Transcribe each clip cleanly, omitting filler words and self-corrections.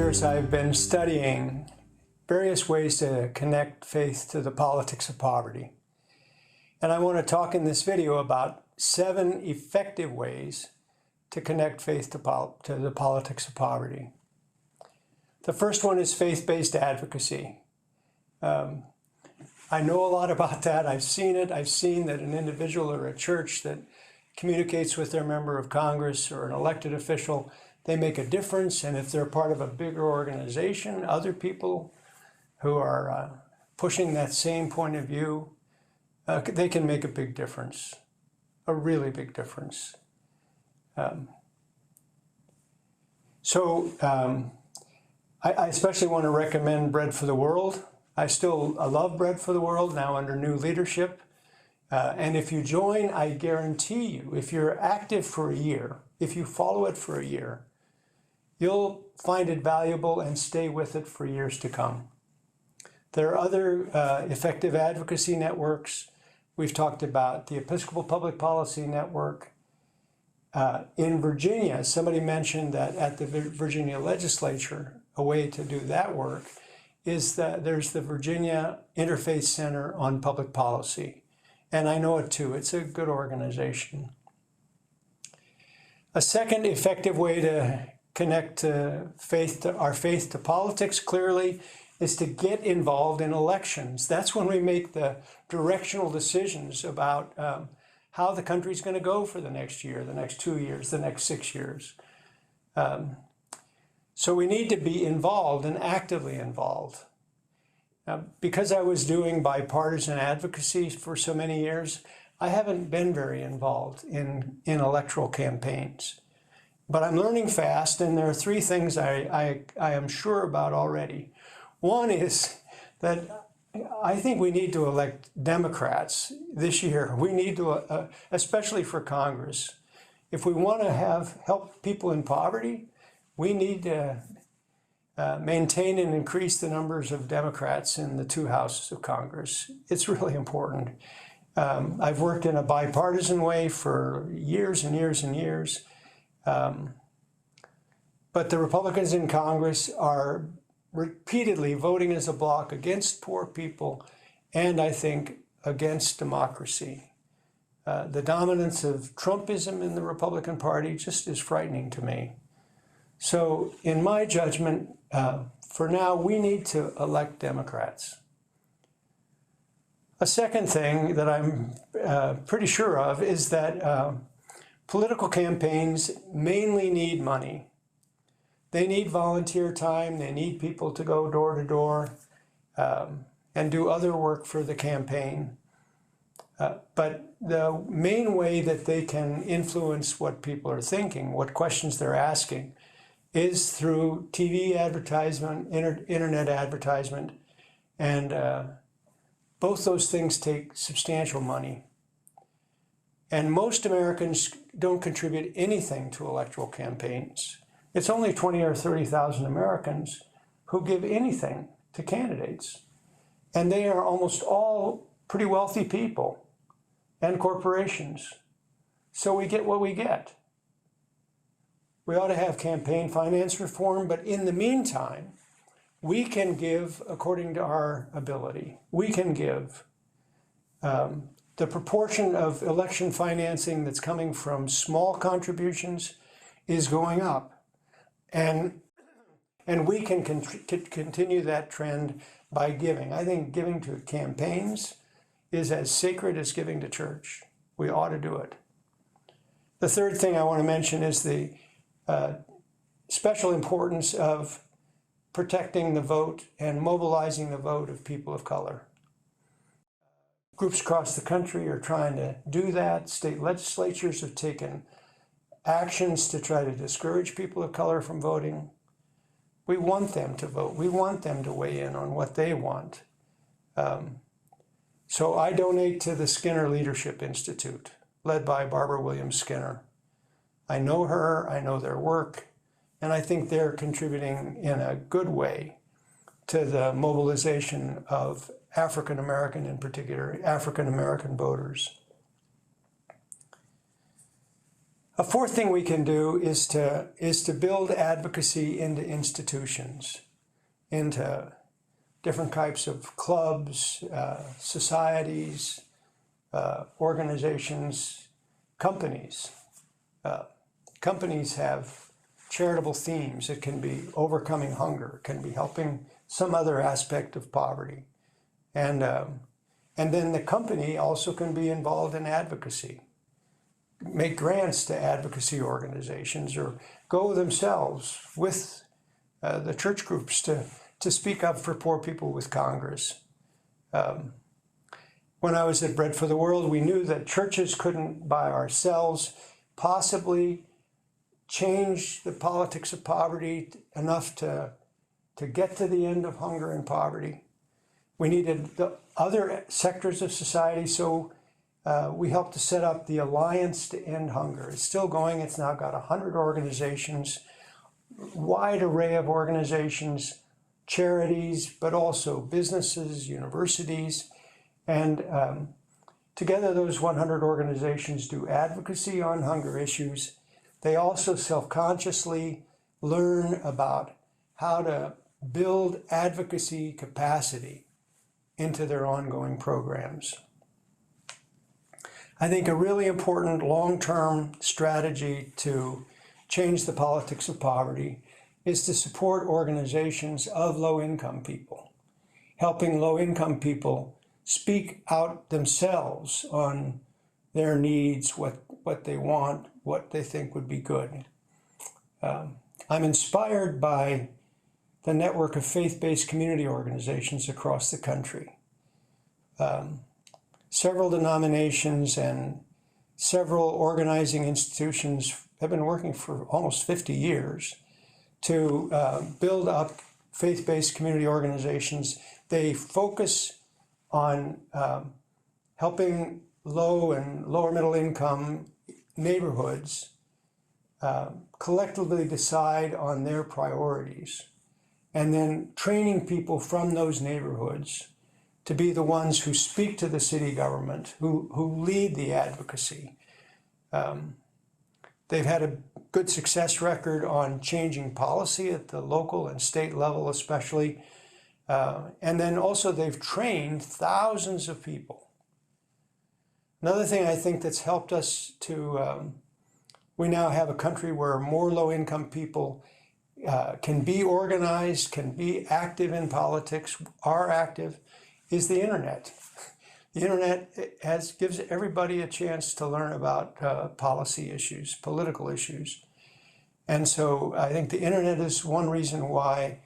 years, I've been studying various ways to connect faith to the politics of poverty. And I want to talk in this video about 7 effective ways to connect faith to the politics of poverty. The first one is faith-based advocacy. I know a lot about that. I've seen it. I've seen that an individual or a church that communicates with their member of Congress or an elected official, they make a difference. And if they're part of a bigger organization, other people who are pushing that same point of view, they can make a big difference, a really big difference. I especially want to recommend Bread for the World. I love Bread for the World now under new leadership. And if you join, I guarantee you, if you're active for a year, if you follow it for a year, you'll find it valuable and stay with it for years to come. There are other effective advocacy networks. We've talked about the Episcopal Public Policy Network. In Virginia, somebody mentioned that at the Virginia legislature, a way to do that work is that there's the Virginia Interfaith Center on Public Policy. And I know it too. It's a good organization. A second effective way to connect our faith to politics clearly is to get involved in elections. That's when we make the directional decisions about how the country's going to go for the next year, the next 2 years, the next 6 years. So we need to be involved and actively involved. Now, because I was doing bipartisan advocacy for so many years, I haven't been very involved in electoral campaigns. But I'm learning fast, and there are 3 things I am sure about already. One is that I think we need to elect Democrats this year. We need to, especially for Congress. If we want to help people in poverty, we need to maintain and increase the numbers of Democrats in the 2 houses of Congress. It's really important. I've worked in a bipartisan way for years and years and years. But the Republicans in Congress are repeatedly voting as a bloc against poor people and, I think, against democracy. The dominance of Trumpism in the Republican Party just is frightening to me. So in my judgment, for now, we need to elect Democrats. A second thing that I'm pretty sure of is that political campaigns mainly need money. They need volunteer time. They need people to go door to door and do other work for the campaign. But the main way that they can influence what people are thinking, what questions they're asking, is through TV advertisement, internet advertisement, and both those things take substantial money. And most Americans don't contribute anything to electoral campaigns. It's only 20 or 30,000 Americans who give anything to candidates. And they are almost all pretty wealthy people and corporations. So we get what we get. We ought to have campaign finance reform, but in the meantime, we can give according to our ability. We can give. The proportion of election financing that's coming from small contributions is going up. And we can continue that trend by giving. I think giving to campaigns is as sacred as giving to church. We ought to do it. The third thing I want to mention is the special importance of protecting the vote and mobilizing the vote of people of color. Groups across the country are trying to do that. State legislatures have taken actions to try to discourage people of color from voting. We want them to vote. We want them to weigh in on what they want. So I donate to the Skinner Leadership Institute, led by Barbara Williams Skinner. I know her, I know their work, and I think they're contributing in a good way to the mobilization of African American, in particular, African American voters. A fourth thing we can do is to build advocacy into institutions, into different types of clubs, societies, organizations, companies. Companies have charitable themes. It can be overcoming hunger, it can be helping some other aspect of poverty. And then the company also can be involved in advocacy, make grants to advocacy organizations, or go themselves with the church groups to speak up for poor people with Congress. When I was at Bread for the World, we knew that churches couldn't by ourselves possibly change the politics of poverty enough to get to the end of hunger and poverty. We needed the other sectors of society, so we helped to set up the Alliance to End Hunger. It's still going. It's now got 100 organizations, wide array of organizations, charities, but also businesses, universities. And together those 100 organizations do advocacy on hunger issues. They also self-consciously learn about how to build advocacy capacity into their ongoing programs. I think a really important long-term strategy to change the politics of poverty is to support organizations of low-income people, helping low-income people speak out themselves on their needs, what they want, what they think would be good. I'm inspired by the network of faith-based community organizations across the country. Several denominations and several organizing institutions have been working for almost 50 years to build up faith-based community organizations. They focus on helping low and lower middle income neighborhoods collectively decide on their priorities, and then training people from those neighborhoods to be the ones who speak to the city government, who lead the advocacy. They've had a good success record on changing policy at the local and state level especially. And then also they've trained thousands of people. Another thing I think that's helped us to, we now have a country where more low-income people can be organized, can be active in politics, are active, is the internet. The internet gives everybody a chance to learn about policy issues, political issues. And so I think the internet is one reason why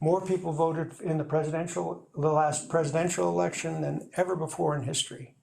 more people voted in the last presidential election than ever before in history.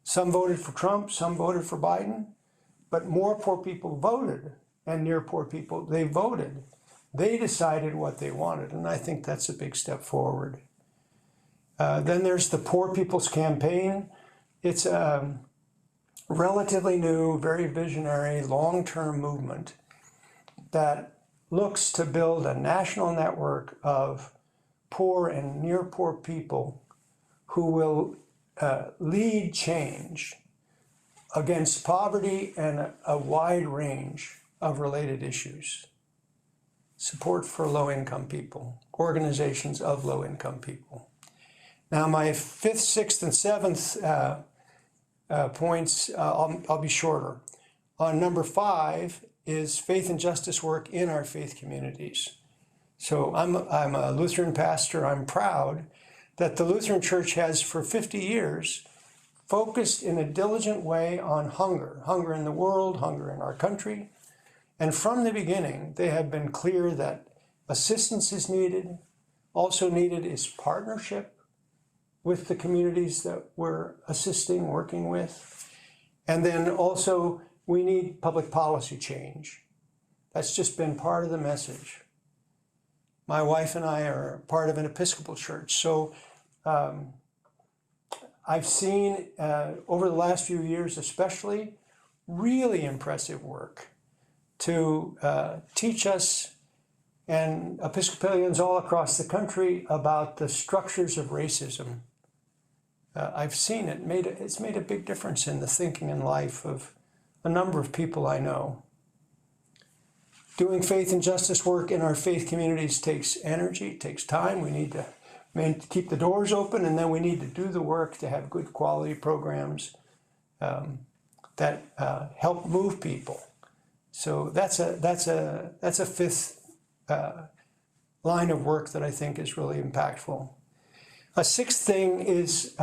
Some voted for Trump, some voted for Biden, but more poor people voted, and near poor people, they voted. They decided what they wanted, and I think that's a big step forward. Then there's the Poor People's Campaign. It's a relatively new, very visionary, long-term movement that looks to build a national network of poor and near poor people who will lead change against poverty and a wide range of related issues. Support for low-income people, organizations of low-income people. Now, my fifth, sixth, and seventh points, I'll be shorter. On number 5 is faith and justice work in our faith communities. So I'm a Lutheran pastor. I'm proud that the Lutheran Church has, for 50 years, focused in a diligent way on hunger in the world, hunger in our country. And from the beginning, they have been clear that assistance is needed. Also needed is partnership with the communities that we're assisting, working with. And then also, we need public policy change. That's just been part of the message. My wife and I are part of an Episcopal church, so I've seen over the last few years especially, really impressive work to teach us and Episcopalians all across the country about the structures of racism. I've seen it. It's made a big difference in the thinking and life of a number of people I know. Doing faith and justice work in our faith communities takes energy, takes time. We need to keep the doors open, and then we need to do the work to have good quality programs that help move people. So that's a fifth line of work that I think is really impactful. A sixth thing is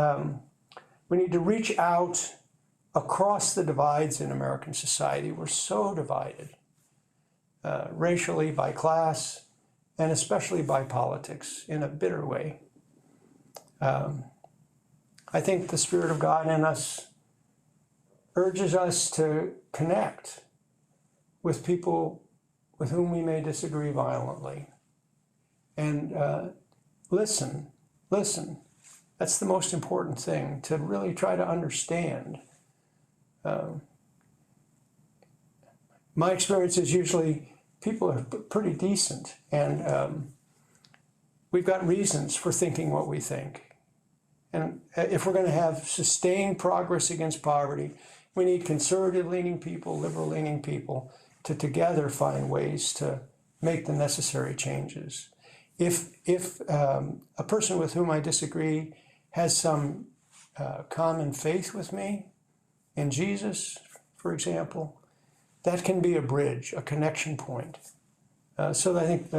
we need to reach out across the divides in American society. We're so divided, racially, by class, and especially by politics in a bitter way. I think the Spirit of God in us urges us to connect with people with whom we may disagree violently. And listen. That's the most important thing, to really try to understand. My experience is usually people are pretty decent, and we've got reasons for thinking what we think. And if we're going to have sustained progress against poverty, we need conservative-leaning people, liberal-leaning people to together find ways to make the necessary changes. If a person with whom I disagree has some common faith with me in Jesus, for example, that can be a bridge, a connection point. So I think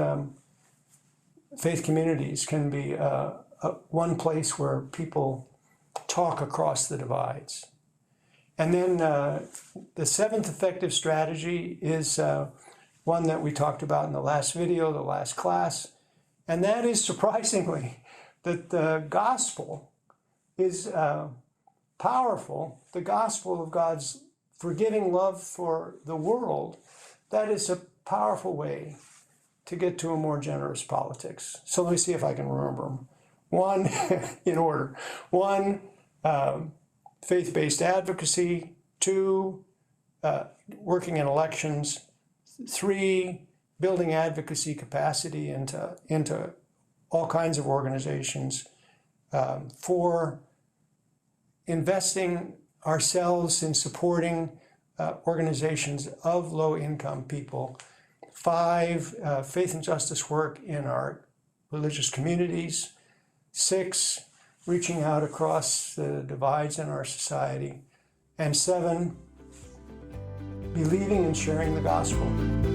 faith communities can be one place where people talk across the divides. And then the seventh effective strategy is one that we talked about in the last video, the last class, and that is, surprisingly, that the gospel is powerful. The gospel of God's forgiving love for the world, that is a powerful way to get to a more generous politics. So let me see if I can remember them. One, in order. One, faith-based advocacy. Two, working in elections. Three, building advocacy capacity into all kinds of organizations. Four, investing ourselves in supporting organizations of low-income people. Five, faith and justice work in our religious communities. Six, reaching out across the divides in our society. And seven, believing and sharing the gospel.